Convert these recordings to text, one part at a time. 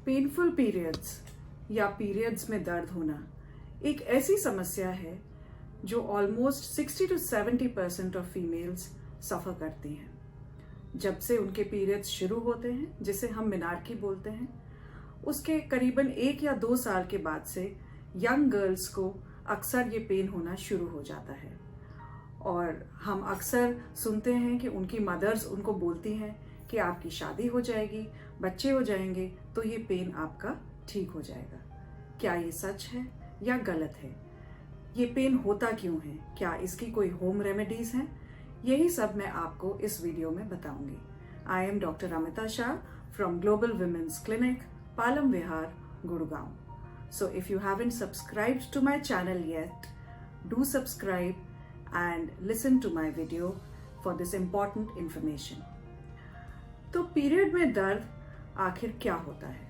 Painful periods या periods में दर्द होना एक ऐसी समस्या है जो ऑलमोस्ट 60 to 70% ऑफ फीमेल्स सफ़र करती हैं। जब से उनके पीरियड्स शुरू होते हैं, जिसे हम मिनार्की बोलते हैं, उसके करीबन 1 या 2 साल के बाद से यंग गर्ल्स को अक्सर ये पेन होना शुरू हो जाता है। और हम अक्सर सुनते हैं कि उनकी मदर्स उनको बोलती हैं कि आपकी शादी हो जाएगी, बच्चे हो जाएंगे तो ये पेन आपका ठीक हो जाएगा। क्या ये सच है या गलत है? ये पेन होता क्यों है? क्या इसकी कोई होम रेमेडीज हैं? यही सब मैं आपको इस वीडियो में बताऊंगी। I am doctor Amita Shah from global women's clinic, Palam Vihar, Gurgaon. So if you haven't subscribed to my channel yet, do subscribe and listen to my video for this important information. तो period में दर्द आखिर क्या होता है?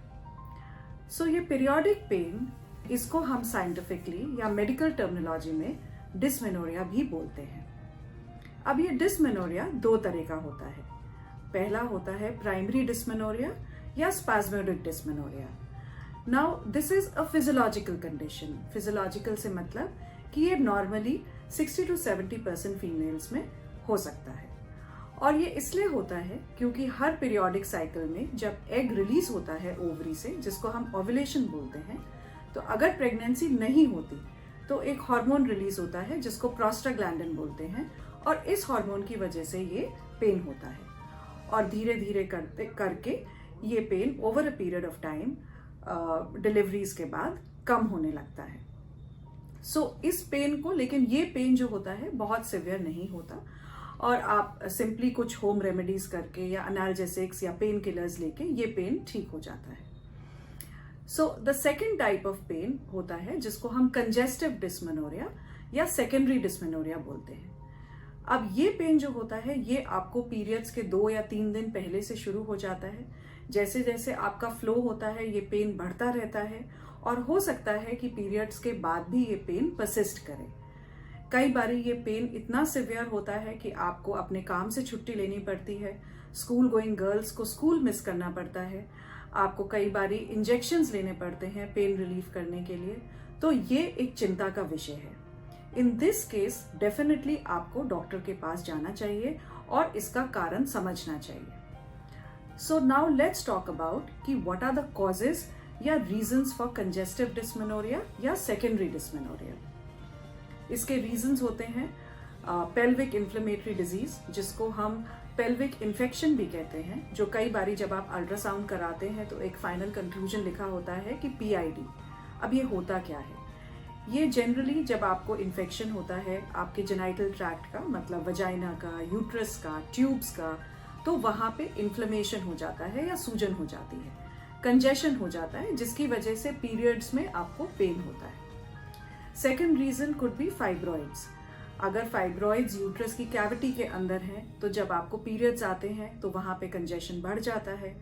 ये पीरियोडिक पेन, इसको हम साइंटिफिकली या मेडिकल टर्मिनोलॉजी में डिस्मेनोरिया भी बोलते हैं। अब ये डिस्मेनोरिया 2 तरह का होता है। पहला होता है प्राइमरी डिस्मेनोरिया या spasmodic dysmenorrhea. Now this is a physiological condition. Physiological से मतलब कि ये नॉर्मली 60 to 70% फीमेल्स में हो सकता है। और ये इसलिए होता है क्योंकि हर पीरियोडिक साइकिल में जब एग रिलीज होता है ओवरी से, जिसको हम ओव्यूलेशन बोलते हैं, तो अगर प्रेगनेंसी नहीं होती तो एक हार्मोन रिलीज होता है जिसको प्रोस्टाग्लैंडिन बोलते हैं, और इस हार्मोन की वजह से ये पेन होता है। और धीरे धीरे करके ये pain over a period of time deliveries के बाद कम होने लगता है। इस पेन को, लेकिन ये पेन जो होता है बहुत सिवियर नहीं होता, और आप सिंपली कुछ होम रेमेडीज करके या एनाल्जेसिक्स या पेन किलर्स लेके ये पेन ठीक हो जाता है। The second type of pain होता है जिसको हम कंजेस्टिव डिस्मेनोरिया या सेकेंडरी डिस्मेनोरिया बोलते हैं। अब ये पेन जो होता है ये आपको पीरियड्स के 2 या 3 दिन पहले से शुरू हो जाता है। जैसे जैसे आपका फ्लो होता है ये पेन बढ़ता रहता है, और हो सकता है कि पीरियड्स के बाद भी ये पेन परसिस्ट करे। कई बार ये पेन इतना सिवियर होता है कि आपको अपने काम से छुट्टी लेनी पड़ती है। स्कूल गोइंग गर्ल्स को स्कूल मिस करना पड़ता है। आपको कई बार इंजेक्शंस लेने पड़ते हैं पेन रिलीफ करने के लिए। तो ये एक चिंता का विषय है। इन दिस केस डेफिनेटली आपको डॉक्टर के पास जाना चाहिए और इसका कारण समझना चाहिए। नाउ लेट्स टॉक अबाउट कि व्हाट आर द कॉजेज या रीजंस फॉर कंजेस्टिव डिस्मेनोरिया या सेकेंडरी डिस्मेनोरिया। इसके रीजंस होते हैं पेल्विक इन्फ्लेमेटरी डिजीज, जिसको हम पेल्विक इन्फेक्शन भी कहते हैं, जो कई बारी जब आप अल्ट्रासाउंड कराते हैं तो एक फाइनल कंक्लूजन लिखा होता है कि PID। अब ये होता क्या है? ये जनरली जब आपको इन्फेक्शन होता है आपके जेनाइटल ट्रैक्ट का, मतलब वजाइना का, यूट्रस का, ट्यूब्स का, तो वहां पे इन्फ्लेमेशन हो जाता है या सूजन हो जाती है, कंजेशन हो जाता है, जिसकी वजह से पीरियड्स में आपको पेन होता है। Second reason could be fibroids. अगर फाइब्रॉइड्स यूट्रस की कैविटी के अंदर हैं तो जब आपको पीरियड्स आते हैं तो वहां पे कंजेशन बढ़ जाता है।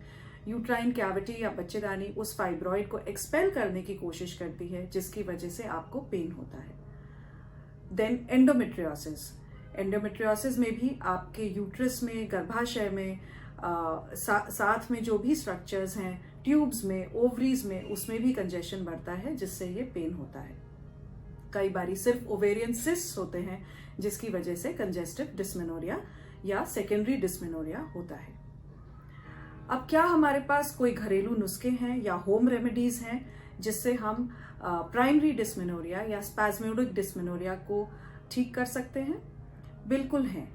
यूट्राइन कैविटी या बच्चेदानी उस फाइब्रॉइड को एक्सपेल करने की कोशिश करती है, जिसकी वजह से आपको पेन होता है। Then endometriosis. एंडोमेट्रियोसिस में भी आपके यूट्रस में, गर्भाशय में, साथ में जो भी स्ट्रक्चर्स हैं, ट्यूब्स में, ओवरीज में, उसमें भी कंजेशन बढ़ता है, जिससे ये पेन होता है। कई बारी सिर्फ ओवेरियन सिस्ट्स होते हैं, जिसकी वजह से कंजेस्टिव डिस्मेनोरिया या सेकेंडरी डिस्मेनोरिया होता है। अब क्या हमारे पास कोई घरेलू नुस्खे हैं या होम रेमेडीज हैं जिससे हम प्राइमरी डिस्मेनोरिया या स्पैस्मोडिक डिस्मेनोरिया को ठीक कर सकते हैं? बिल्कुल हैं।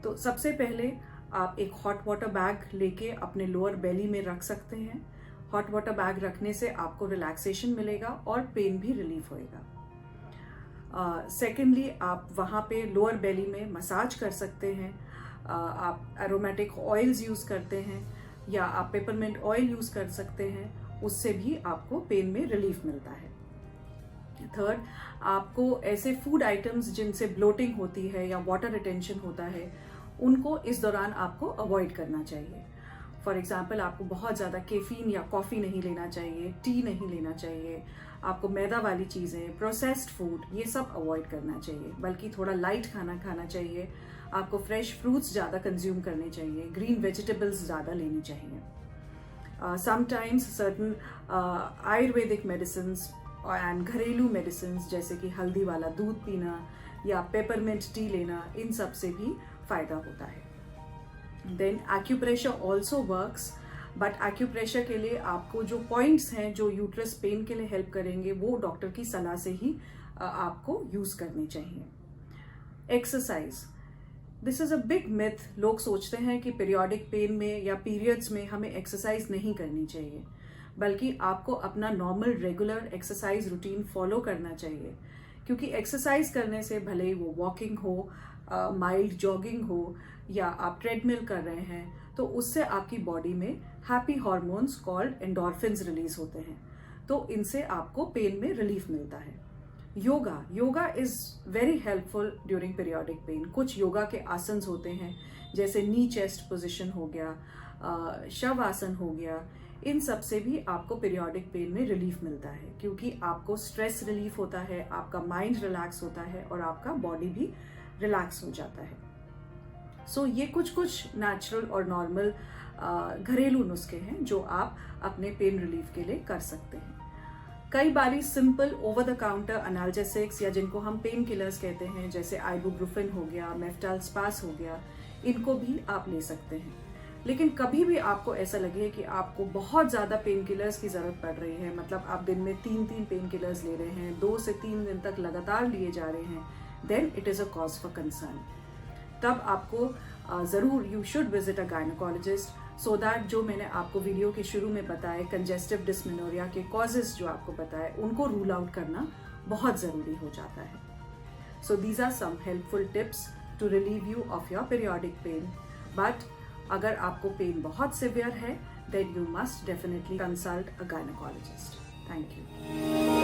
तो सबसे पहले आप एक हॉट वाटर बैग लेके अपने लोअर बेली में रख सकते हैं। हॉट वाटर बैग रखने से आपको रिलैक्सेशन मिलेगा और पेन भी रिलीफ होएगा। सेकेंडली आप वहाँ पे लोअर बेली में मसाज कर सकते हैं। आप एरोमेटिक ऑयल्स यूज़ करते हैं या आप पेपरमिंट ऑयल यूज़ कर सकते हैं, उससे भी आपको पेन में रिलीफ मिलता है। थर्ड, आपको ऐसे फूड आइटम्स जिनसे ब्लोटिंग होती है या वाटर रिटेंशन होता है, उनको इस दौरान आपको अवॉइड करना चाहिए। फॉर एग्जाम्पल, आपको बहुत ज़्यादा कैफीन या कॉफ़ी नहीं लेना चाहिए, टी नहीं लेना चाहिए, आपको मैदा वाली चीज़ें, प्रोसेस्ड फूड, ये सब अवॉइड करना चाहिए, बल्कि थोड़ा लाइट खाना खाना चाहिए। आपको फ्रेश फ्रूट्स ज़्यादा कंज्यूम करने चाहिए, ग्रीन वेजिटेबल्स ज़्यादा लेनी चाहिए। Sometimes certain Ayurvedic medicine and घरेलू मेडिसिन जैसे कि हल्दी वाला दूध पीना या पेपरमिंट टी लेना, इन सब से भी फायदा होता है। Then acupressure also works, but acupressure के लिए आपको जो पॉइंट्स हैं जो यूट्रस पेन के लिए हेल्प करेंगे वो डॉक्टर की सलाह से ही आपको यूज करनी चाहिए। Exercise, this is a big myth. लोग सोचते हैं कि पीरियोडिक पेन में या पीरियड्स में हमें एक्सरसाइज नहीं करनी चाहिए, बल्कि आपको अपना normal regular exercise routine follow करना चाहिए, क्योंकि एक्सरसाइज करने से भले ही वो वॉकिंग हो, माइल्ड जॉगिंग हो या आप ट्रेडमिल कर रहे हैं, तो उससे आपकी बॉडी में happy hormones called endorphins release होते हैं, तो इनसे आपको पेन में रिलीफ मिलता है। Yoga is very helpful during periodic pain. कुछ योगा के आसन्स होते हैं जैसे नी चेस्ट पोजिशन हो गया, शव आसन हो गया, इन सब से भी आपको पीरियोडिक पेन में रिलीफ मिलता है, क्योंकि आपको स्ट्रेस रिलीफ होता है, आपका माइंड रिलैक्स होता है और आपका बॉडी भी रिलैक्स हो जाता है। सो ये कुछ नेचुरल और नॉर्मल घरेलू नुस्खे हैं जो आप अपने पेन रिलीफ के लिए कर सकते हैं। कई बारी simple over the counter analgesics या जिनको हम पेन किलर्स कहते हैं, जैसे आइबुप्रोफेन हो गया, मेफ्टाल स्पास हो गया, इनको भी आप ले सकते हैं। लेकिन कभी भी आपको ऐसा लगे कि आपको बहुत ज़्यादा पेन किलर्स की ज़रूरत पड़ रही है, मतलब आप दिन में 3 पेन किलर्स ले रहे हैं, 2 से 3 दिन तक लगातार लिए जा रहे हैं, then it is a cause for concern. तब आपको ज़रूर you should visit a gynaecologist, so that जो मैंने आपको वीडियो के शुरू में बताए कंजेस्टिव डिस्मेनोरिया के कॉजेज जो आपको बताए, उनको रूल आउट करना बहुत ज़रूरी हो जाता है। So these are some helpful tips to relieve you of your periodic pain. But अगर आपको पेन बहुत सिवियर है, then you must definitely consult a gynaecologist. Thank you.